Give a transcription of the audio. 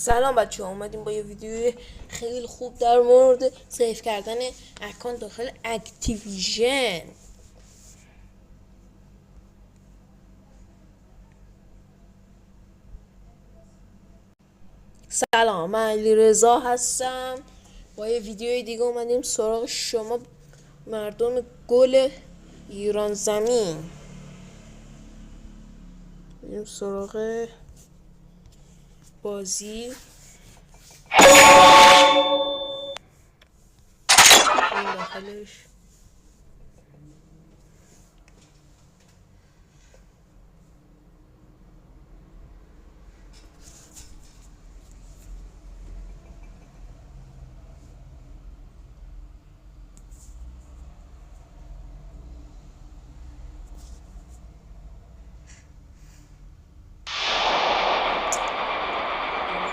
سلام بچه ها، اومدیم با یه ویدیو خیلی خوب در مورد سیف کردن اکانت داخل اکتیویژن. سلام، من علیرضا هستم. با یه ویدیوی دیگه اومدیم سراغ شما مردم گل ایران زمین. بریم سراغ بازی. این داخلش